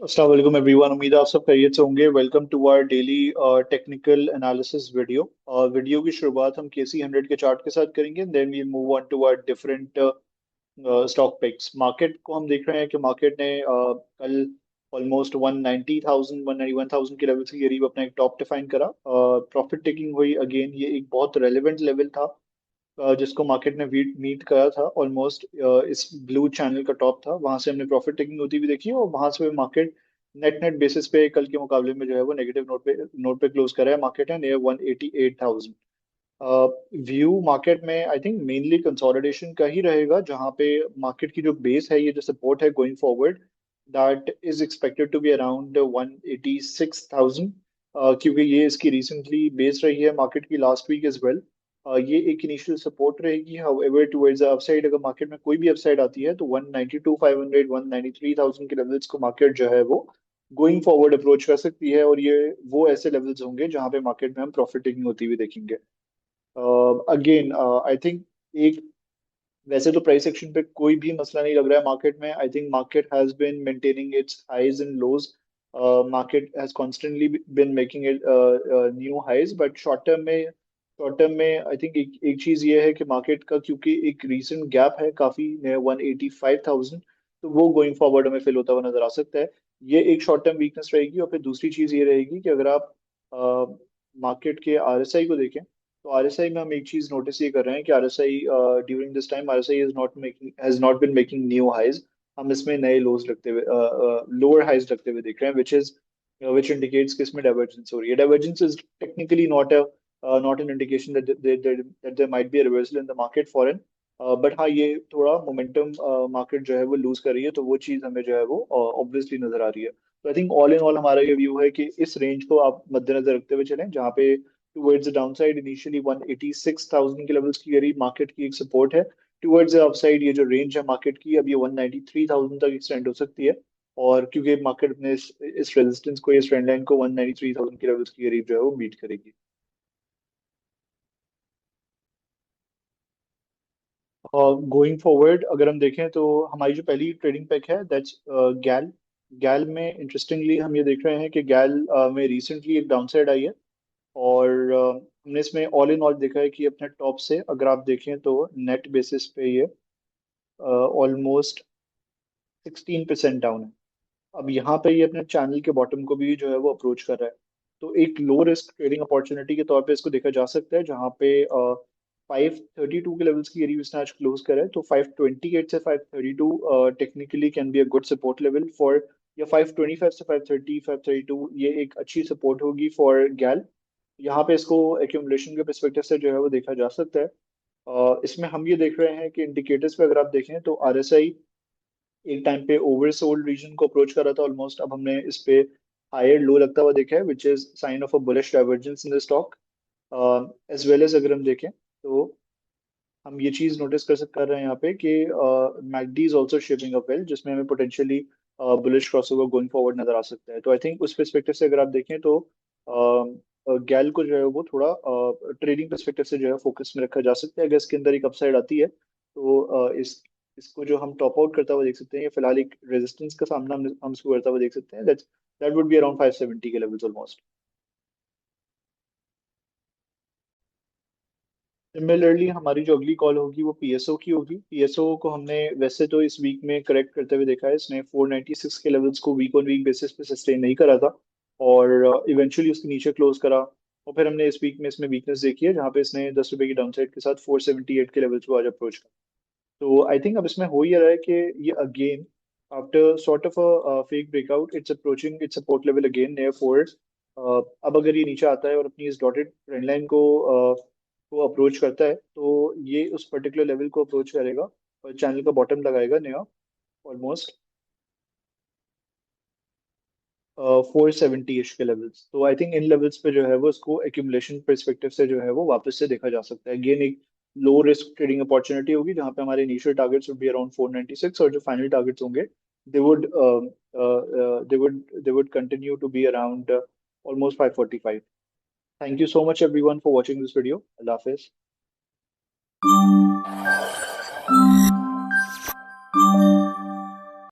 अस्सलाम वालेकुम एवरीवन। उम्मीद है आप सब खैरियत से होंगे। Welcome to our daily technical analysis video. Video की शुरुआत हम KC 100 के चार्ट के साथ करेंगे, then we move on to our different stock picks. Market को हम देख रहे हैं कि मार्केट ने कल ऑलमोस्ट 190,000 191,000 के लेवल के करीब अपना एक टॉप डिफाइन करा। प्रॉफिट टेकिंग हुई अगेन, ये एक बहुत रेलेवेंट लेवल था जिसको मार्केट ने मीट मीट करा था। ऑलमोस्ट इस ब्लू चैनल का टॉप था, वहां से हमने प्रॉफिट टेकिंग होती हुई देखी और वहां से मार्केट नेट नेट बेसिस पे कल के मुकाबले में जो है वो नेगेटिव नोट पे क्लोज करा है। मार्केट है नियर 188,000। व्यू मार्केट में आई थिंक मेनली कंसोलिडेशन का ही रहेगा, जहां पे मार्केट की जो बेस है, ये जो सपोर्ट है going forward, that is expected to be around 186,000। क्योंकि ये इसकी रिसेंटली बेस रही है मार्केट की लास्ट वीक एज वेल। ये एक इनिशियल सपोर्ट रहेगी। हाउएवर टुवर्ड्स द अपसाइड अगर मार्केट में कोई भी अपसाइड आती है तो 192,500 193,000 के लेवल्स को मार्केट जो है वो गोइंग फॉरवर्ड अप्रोच कर सकती है, और ये वो ऐसे लेवल्स होंगे जहां पे मार्केट में हम प्रॉफिट टेकिंग होती हुई देखेंगे। अगेन आई थिंक एक वैसे तो प्राइस एक्शन पे कोई भी मसला नहीं लग रहा है मार्केट में। I think market has been maintaining its highs and lows. Market has constantly been making it new highs, but short term में आई थिंक एक चीज ये है कि मार्केट का क्योंकि एक रीसेंट गैप है काफी 185,000, तो वो गोइंग फॉरवर्ड हमें फिल होता हुआ नजर आ सकता है। ये एक शॉर्ट टर्म वीकनेस रहेगी। और फिर दूसरी चीज ये रहेगी कि अगर आप मार्केट के RSI को देखें, तो RSI में हम एक चीज नोटिस ये कर रहे हैं कि RSI during this time RSI has not been making new highs. हम इसमें नए लोज लगते हुए, लोअर हाइज लगते हुए देख रहे हैं, विच इंडिकेट्स कि इसमें डाइवर्जेंस हो रही है। Divergence is technically not an indication that there might be a reversal in the market foreign. But हाँ, ये थोड़ा मोमेंटम मार्केट जो है वो लूज कर रही है, तो वो चीज हमें जो है वो ऑब्वियसली नजर आ रही है। तो I think all in all हमारा ये व्यू है कि इस रेंज को आप मद्देनजर रखते हुए चलें, जहाँ पे टुवर्ड्स द डाउनसाइड इनिशियली 186,000 के लेवल्स की करीब मार्केट की एक सपोर्ट है। टुवर्ड्स द अपसाइड ये जो रेंज है मार्केट की, अब ये 193,000 तक एक्सटेंड हो सकती है। और क्योंकि मार्केट अपने इस रेजिस्टेंस को, इस ट्रेंड लाइन को 193,000 के लेवल्स के करीब जो है वो मीट करेगी। और गोइंग फॉरवर्ड अगर हम देखें तो हमारी जो पहली ट्रेडिंग पैक है दैट्स गैल। गैल में इंटरेस्टिंगली हम ये देख रहे हैं कि गैल में रिसेंटली एक डाउनसाइड आई है। और हमने इसमें ऑल इन ऑल देखा है कि अपने टॉप से अगर आप देखें तो नेट बेसिस पे ये ऑलमोस्ट 16% डाउन है। अब यहाँ पे ये अपने चैनल के बॉटम को भी जो है वो अप्रोच कर रहा है। तो एक लो रिस्क ट्रेडिंग अपॉर्चुनिटी के तौर पे इसको देखा जा सकता है, जहाँ पे 532 के लेवल्स की एरी उसने आज क्लोज करा है। तो 528 से 532 technically can be a good support level for, या 525 से 530 532 ये एक अच्छी सपोर्ट होगी फॉर गैल। यहाँ पे इसको एक्यूमुलेशन के परस्पेक्टिव से जो है वो देखा जा सकता है। इसमें हम ये देख रहे हैं कि इंडिकेटर्स पे अगर आप देखें तो RSI एक टाइम पे ओवरसोल्ड रीजन को अप्रोच कर रहा था ऑलमोस्ट। अब हमने इस पे हायर लो लगता हुआ देखा है, which is sign of a bullish divergence in the stock. As well as अगर हम देखें तो हम ये चीज नोटिस कर रहे हैं यहाँ पे कि McD is also shaping up well, जिसमें हमें potentially bullish crossover going forward नजर आ सकता है। तो आई थिंक उस परस्पेक्टिव से अगर आप देखें तो गैल को जो है वो थोड़ा ट्रेडिंग परस्पेक्टिव से जो है फोकस में रखा जा सकता है। अगर इसके अंदर एक अपसाइड आती है तो इसको जो हम टॉप आउट करता हुआ देख सकते हैं, या फिलहाल एक रेजिस्टेंस का सामना हम इसको करता हुआ देख सकते हैं। दैट वुड बी अराउंड 570 के लेवल्स ऑलमोस्ट। सिमिलरली हमारी जो अगली कॉल होगी वो PSO की होगी। PSO को हमने वैसे तो इस वीक में करेक्ट करते हुए देखा है। इसने 496 के लेवल्स को वीक ऑन वीक बेसिस पे सस्टेन नहीं करा था, और इवेंचुअली उसके नीचे क्लोज करा। और फिर हमने इस वीक में इसमें वीकनेस देखी है, जहाँ पे इसने 10 रुपए की डाउनसाइड के साथ 478 के लेवल्स को आज अप्रोच करा। तो आई थिंक अब इसमें हो ये रहा है कि ये again after sort of a fake breakout it's approaching it's support level again near four. अब अगर ये नीचे आता है और अपनी इस डॉटेड ट्रेंड लाइन को अप्रोच करता है, तो ये उस पर्टिकुलर लेवल को अप्रोच करेगा और चैनल का बॉटम लगाएगा नया ऑलमोस्ट 470 इश के लेवल्स। तो आई थिंक इन लेवल्स पे जो है वो इसको एक्यूमुलेशन परस्पेक्टिव से जो है वो वापस से देखा जा सकता है। अगेन एक लो रिस्क ट्रेडिंग अपॉर्चुनिटी होगी, जहाँ पे हमारे initial targets would be around 496, और जो फाइनल टारगेट्स होंगे they would they would continue to be around almost 545। Thank you so much everyone for watching this video. अल्लाह हाफिज।